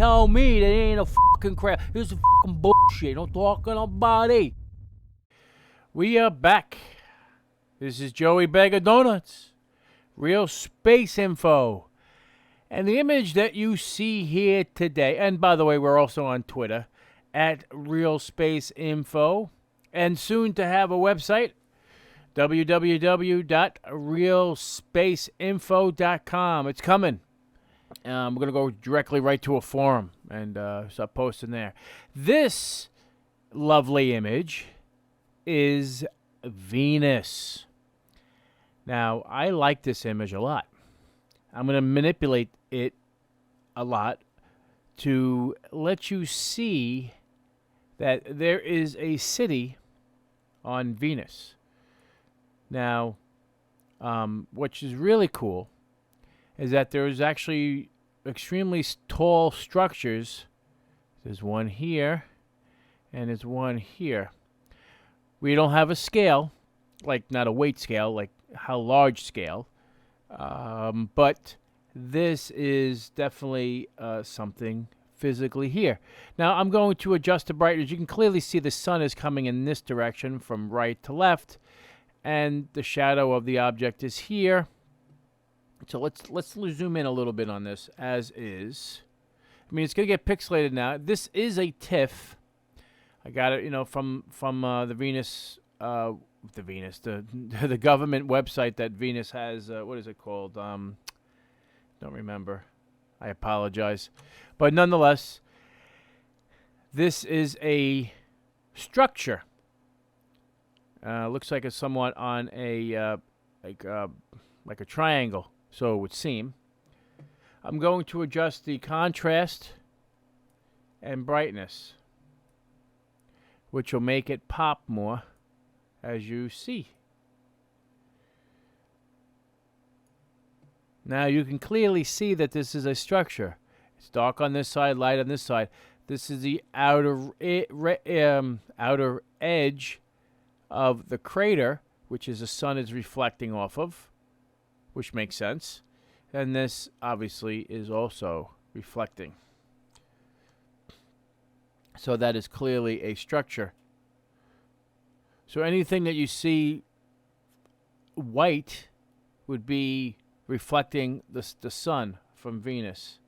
tell me that it ain't a fucking crap. This is fucking bullshit. I'm talking about it. We are back. This is Joey Bag of Donuts. Real Space Info. And the image that you see here today, and by the way, we're also on Twitter, at Real Space Info, and soon to have a website, www.realspaceinfo.com. It's coming. We're going to go directly right to a forum and start posting there. This lovely image is Venus. Now, I like this image a lot. I'm going to manipulate it a lot to let you see that there is a city on Venus. Now, which is really cool is that there's actually extremely tall structures. There's one here, and there's one here. We don't have a scale, like not a weight scale, like how large scale, but this is definitely something physically here. Now, I'm going to adjust the brightness. You can clearly see the sun is coming in this direction from right to left, and the shadow of the object is here. So let's zoom in a little bit on this as is. I mean, it's going to get pixelated now. This is a TIFF. I got it, from the Venus, the government website that Venus has. What is it called? Don't remember. I apologize. But nonetheless, this is a structure. Looks like it's somewhat on a like a triangle. So it would seem. I'm going to adjust the contrast and brightness, which will make it pop more, as you see. Now you can clearly see that this is a structure. It's dark on this side, light on this side. This is the outer edge of the crater, which is the sun is reflecting off of, which makes sense. And this obviously is also reflecting. So that is clearly a structure. So anything that you see white would be reflecting the sun from Venus.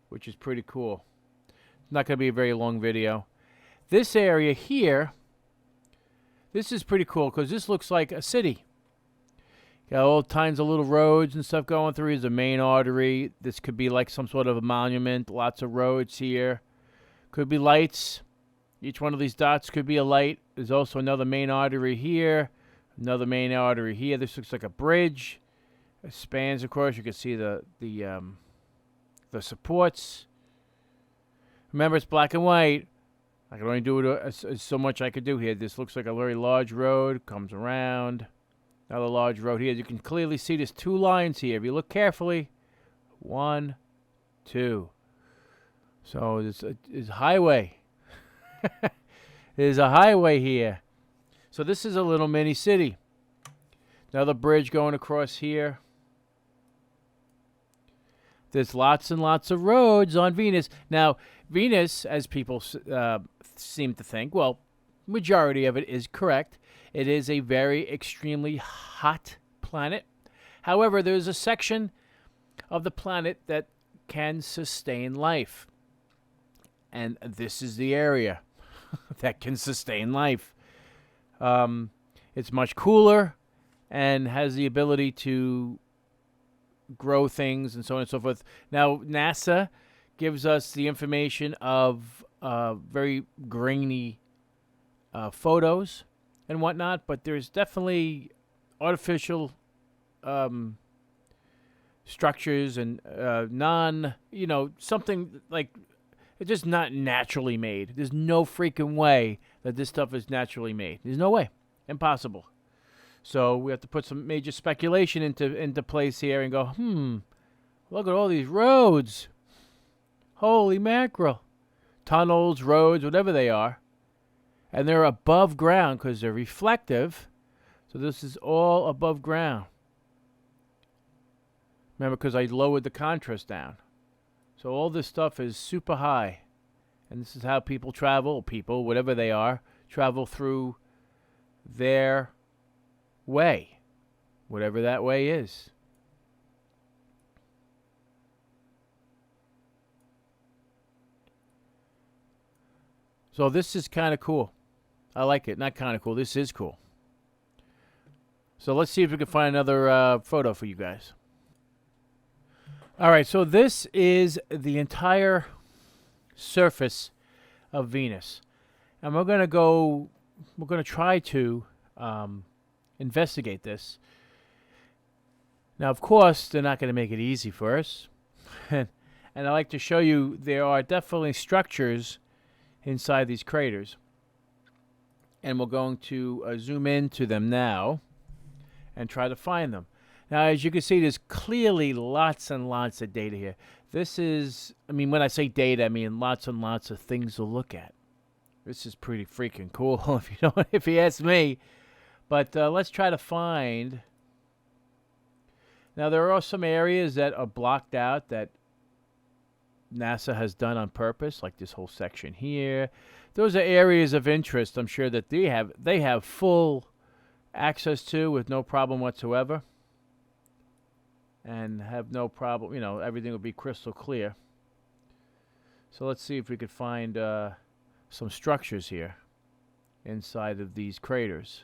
Which is pretty cool. Not going to be a very long video. This area here, this is pretty cool because this looks like a city. Got all kinds of little roads and stuff going through. There's a main artery. This could be like some sort of a monument. Lots of roads here. Could be lights. Each one of these dots could be a light. There's also another main artery here. Another main artery here. This looks like a bridge. It spans, of course. You can see the supports. Remember, it's black and white. I can only do it so much I could do here. This looks like a very large road. Comes around. Another large road here. You can clearly see there's two lines here. If you look carefully, 1, 2. So it's a highway. There's a highway here. So this is a little mini city. Another bridge going across here. There's lots and lots of roads on Venus. Now, Venus, as people seem to think, well, majority of it is correct. It is a very extremely hot planet. However, there's a section of the planet that can sustain life. And this is the area that can sustain life. It's much cooler and has the ability to grow things and so on and so forth. Now, NASA gives us the information of very grainy photos and whatnot, but there's definitely artificial structures and something like it's just not naturally made. There's no freaking way that this stuff is naturally made. There's no way. Impossible. So we have to put some major speculation into place here and go, look at all these roads. Holy mackerel. Tunnels, roads, whatever they are. And they're above ground because they're reflective. So this is all above ground. Remember, because I lowered the contrast down. So all this stuff is super high. And this is how people travel, whatever they are, travel through their way, whatever that way is. So this is kind of cool. I like it. Not kind of cool. This is cool. So let's see if we can find another photo for you guys. All right, so this is the entire surface of Venus. And we're going to try to investigate this. Now, of course, they're not going to make it easy for us. And I like to show you there are definitely structures inside these craters. And we're going to zoom into them now and try to find them. Now, as you can see, there's clearly lots and lots of data here. This is, I mean, when I say data, I mean lots and lots of things to look at. This is pretty freaking cool, if you ask me. But let's try to find. Now, there are some areas that are blocked out that NASA has done on purpose, like this whole section here. Those are areas of interest, I'm sure, that they have full access to with no problem whatsoever. And have no problem, everything will be crystal clear. So let's see if we could find some structures here inside of these craters.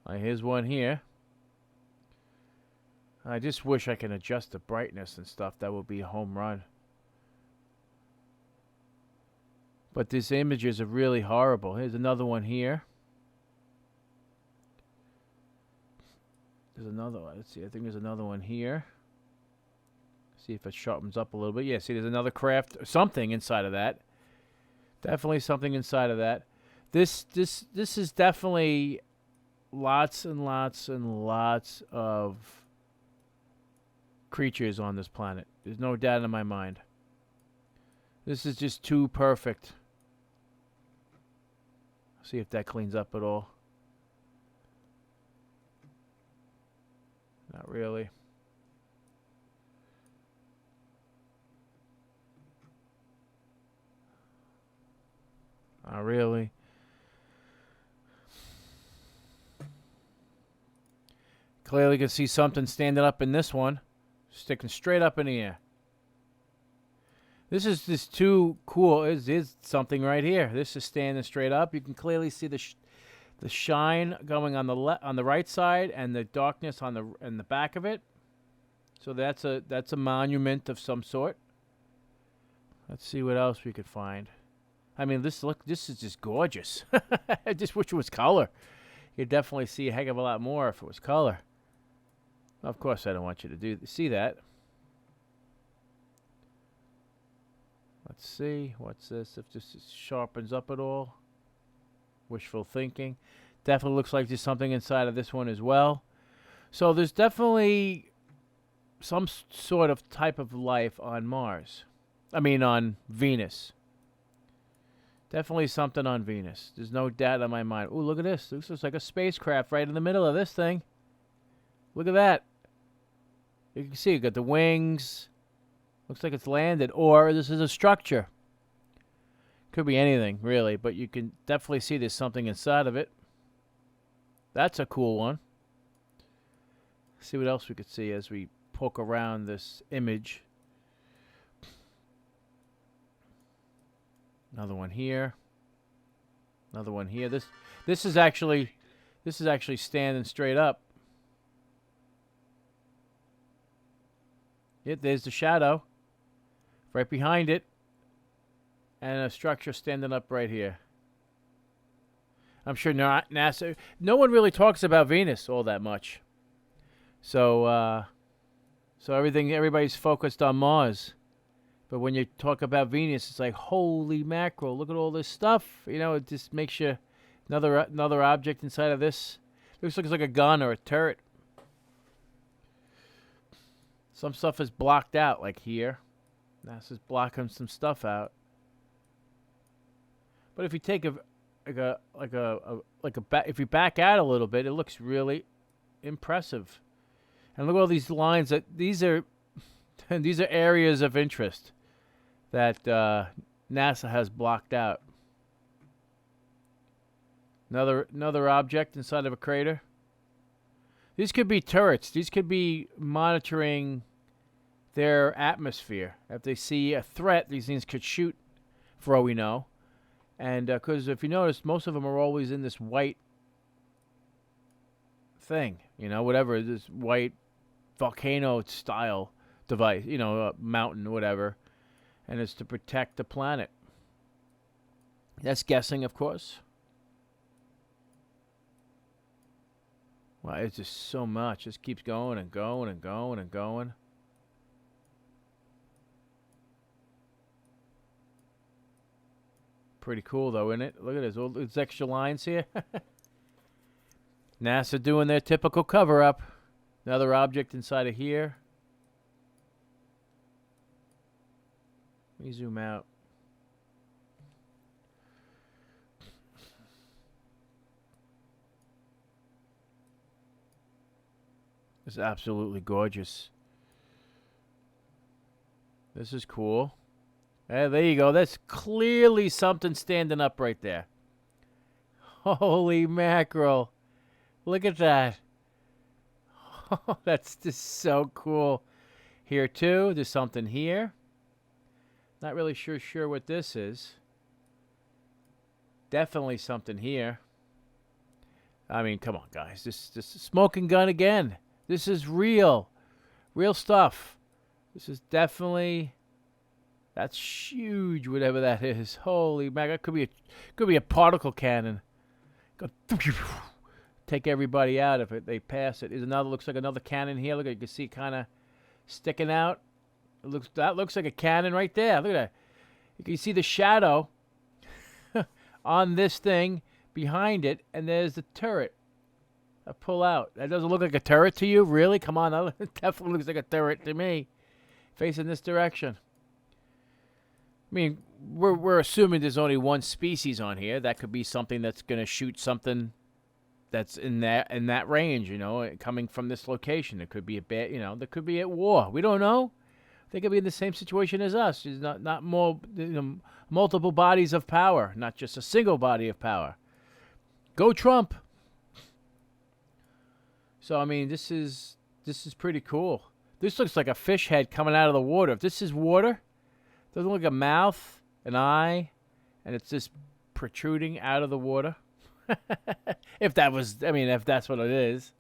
Here's one here. I just wish I can adjust the brightness and stuff. That would be a home run. But these images are really horrible. Here's another one here. There's another one. Let's see. I think there's another one here. See if it sharpens up a little bit. Yeah, see, there's another craft. Something inside of that. Definitely something inside of that. This is definitely lots and lots and lots of creatures on this planet. There's no doubt in my mind. This is just too perfect. See if that cleans up at all. Not really. Not really. Clearly you can see something standing up in this one. Sticking straight up in the air. This is just too cool. It is something right here. This is standing straight up. You can clearly see the shine going on the right side and the darkness on the back of it. So that's a monument of some sort. Let's see what else we could find. I mean, this is just gorgeous. I just wish it was color. You'd definitely see a heck of a lot more if it was color. Of course, I don't want you to see that. Let's see. What's this? If this sharpens up at all. Wishful thinking. Definitely looks like there's something inside of this one as well. So there's definitely some sort of type of life on Mars. I mean, on Venus. Definitely something on Venus. There's no doubt in my mind. Ooh, look at this. This looks like a spacecraft right in the middle of this thing. Look at that. You can see you got the wings. Looks like it's landed. Or this is a structure. Could be anything, really. But you can definitely see there's something inside of it. That's a cool one. See what else we could see as we poke around this image. Another one here. Another one here. This is actually standing straight up. Yep, there's the shadow right behind it, and a structure standing up right here. I'm sure not NASA. No one really talks about Venus all that much. So everybody's focused on Mars. But when you talk about Venus, it's like, holy mackerel, look at all this stuff. It just makes you another object inside of this. Looks like a gun or a turret. Some stuff is blocked out, like here. NASA's blocking some stuff out. But if you take if you back out a little bit, it looks really impressive. And look at all these lines. That these are these are areas of interest that NASA has blocked out. Another object inside of a crater. These could be turrets. These could be monitoring their atmosphere. If they see a threat, these things could shoot, for all we know. And because if you notice, most of them are always in this white thing, whatever, this white volcano-style device, mountain, whatever. And it's to protect the planet. That's guessing, of course. Wow, it's just so much. It just keeps going and going and going and going. Pretty cool, though, isn't it? Look at this. All these extra lines here. NASA doing their typical cover-up. Another object inside of here. Let me zoom out. It's absolutely gorgeous. This is cool. Hey, there you go. That's clearly something standing up right there. Holy mackerel. Look at that. Oh, that's just so cool. Here, too. There's something here. Not really sure what this is. Definitely something here. I mean, come on, guys. This is smoking gun again. This is real. Real stuff. This is definitely... That's huge, whatever that is. Holy mackerel. That could be a particle cannon. Take everybody out if they pass it. Looks like another cannon here. Look, you can see it kind of sticking out. That looks like a cannon right there. Look at that. You can see the shadow on this thing behind it, and there's the turret. I pull out. That doesn't look like a turret to you? Really? Come on. That definitely looks like a turret to me. Facing this direction. I mean, we're assuming there's only one species on here. That could be something that's going to shoot something that's in that range, coming from this location. It could be they could be at war. We don't know. They could be in the same situation as us. There's not more multiple bodies of power, not just a single body of power. Go Trump. So I mean, this is pretty cool. This looks like a fish head coming out of the water. If this is water, doesn't look like a mouth, an eye, and it's just protruding out of the water. If that's what it is.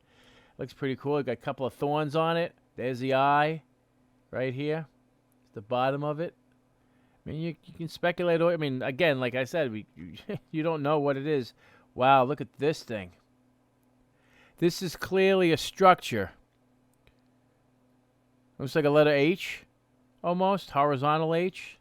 Looks pretty cool. Got a couple of thorns on it. There's the eye right here. The bottom of it. I mean, you can speculate. I mean, again, like I said, you don't know what it is. Wow, look at this thing. This is clearly a structure. Looks like a letter H, almost. Horizontal H.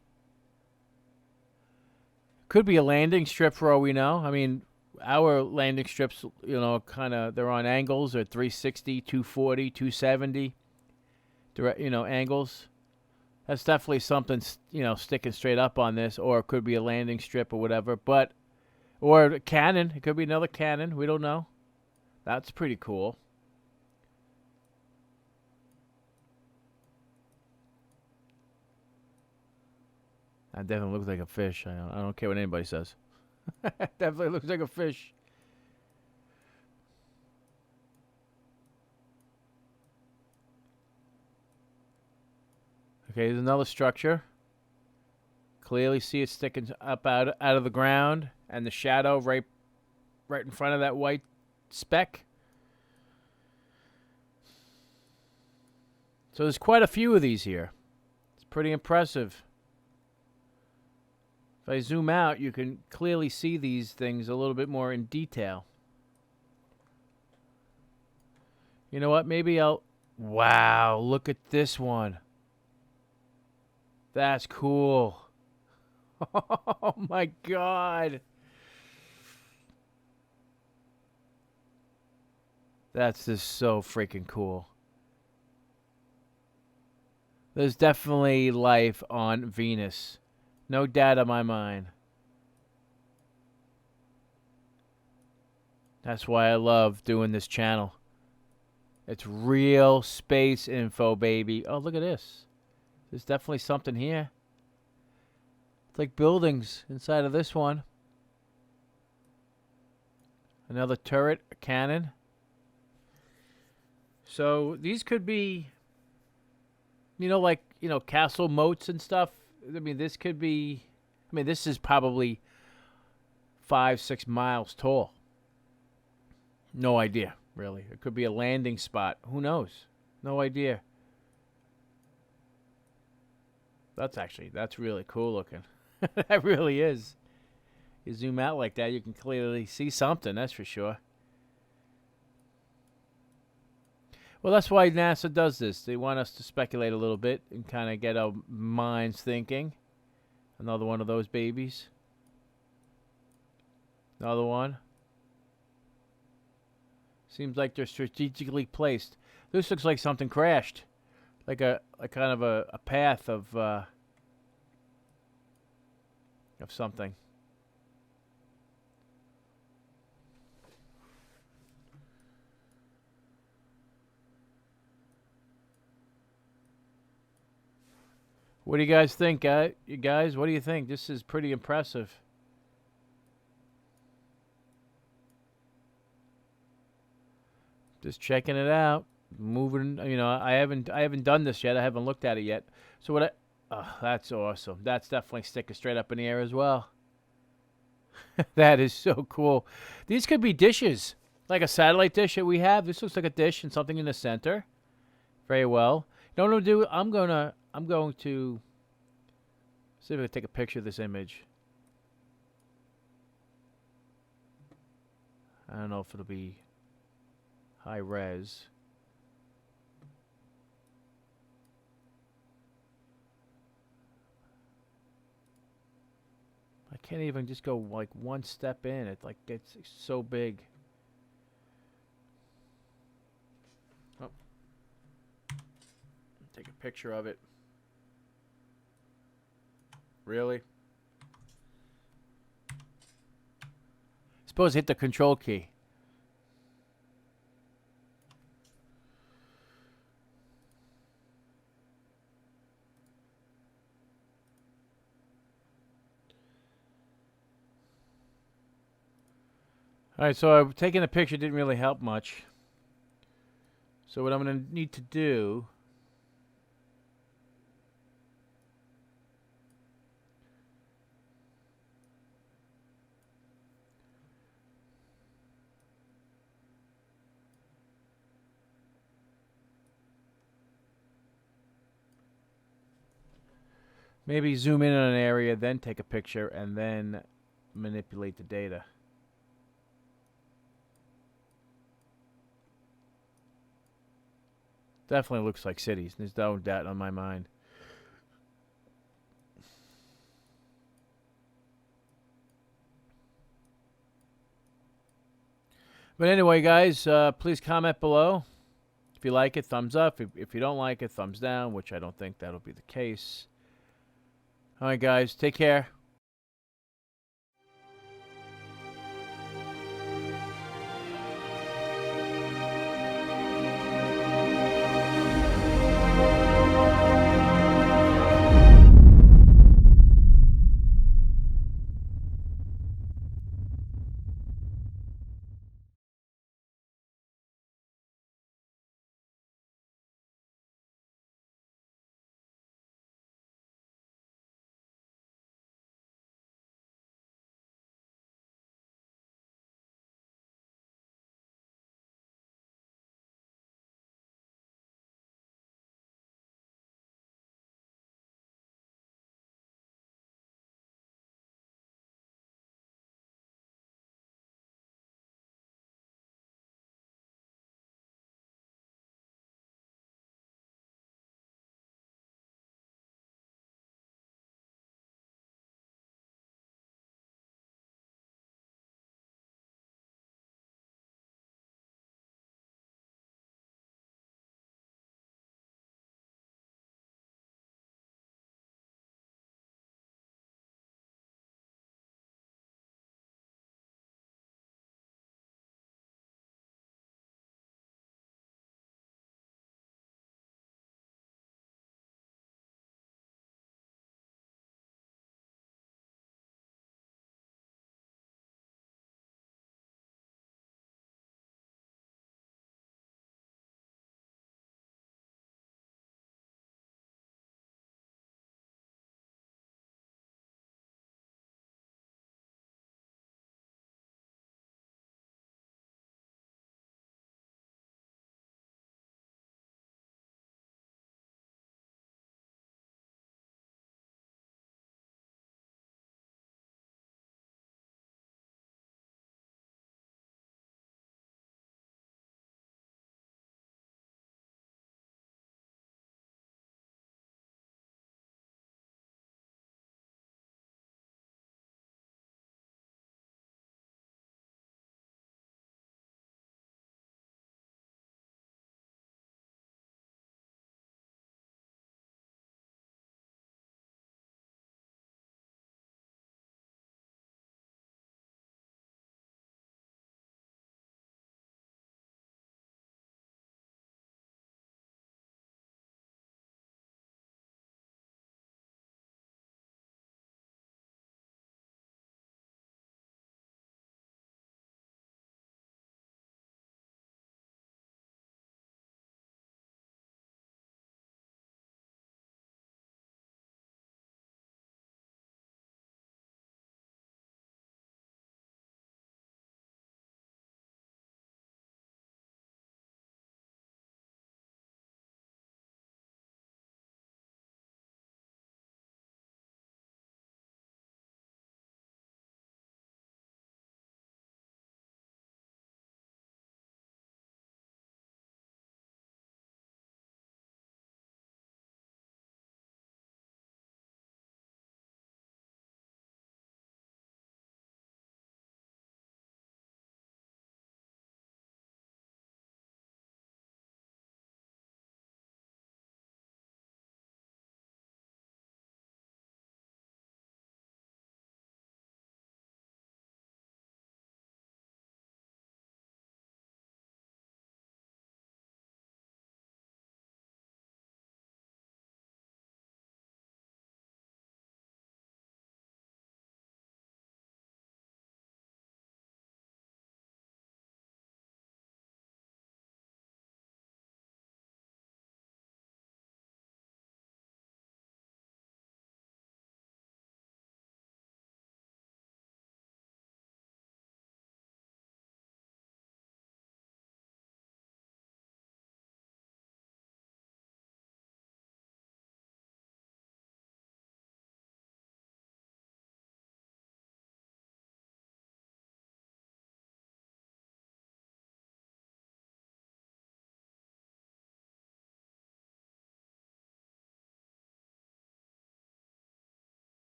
Could be a landing strip for all we know. I mean, our landing strips, they're on angles. They're 360, 240, 270, angles. That's definitely something, sticking straight up on this, or it could be a landing strip or whatever. Or a cannon. It could be another cannon. We don't know. That's pretty cool. That definitely looks like a fish. I don't care what anybody says. Definitely looks like a fish. Okay, there's another structure. Clearly see it sticking up out of the ground, and the shadow right in front of that white speck. So there's quite a few of these here. It's pretty impressive. If I zoom out, you can clearly see these things a little bit more in detail. You know what? Maybe I'll... Wow, look at this one. That's cool. Oh my God. That's just so freaking cool. There's definitely life on Venus. No doubt in my mind. That's why I love doing this channel. It's real space info, baby. Oh, look at this. There's definitely something here. It's like buildings inside of this one. Another turret, a cannon. So these could be, like, castle moats and stuff. I mean, this could be, this is probably 5, 6 miles tall. No idea, really. It could be a landing spot. Who knows? No idea. That's really cool looking. That really is. You zoom out like that, you can clearly see something, that's for sure. Well, that's why NASA does this. They want us to speculate a little bit and kind of get our minds thinking. Another one of those babies. Another one. Seems like they're strategically placed. This looks like something crashed. Like a kind of a path of something. What do you guys think, you guys? What do you think? This is pretty impressive. Just checking it out. Moving, I haven't done this yet. I haven't looked at it yet. So oh, that's awesome. That's definitely sticking straight up in the air as well. That is so cool. These could be dishes, like a satellite dish that we have. This looks like a dish and something in the center. Very well. You know what I'm gonna do? I'm going to see if I can take a picture of this image. I don't know if it'll be high res. I can't even just go like one step in. It like gets so big. Oh. Take a picture of it. Really? Suppose hit the control key. All right, so taking a picture didn't really help much. So what I'm going to need to do maybe zoom in on an area, then take a picture, and then manipulate the data. Definitely looks like cities. There's no doubt on my mind. But anyway, guys, please comment below. If you like it, thumbs up. If you don't like it, thumbs down, which I don't think that'll be the case. All right, guys, take care.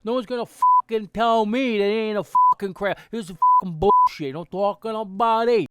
No one's gonna fucking tell me that it ain't a fucking crap. This is fucking bullshit. I'm talking about it.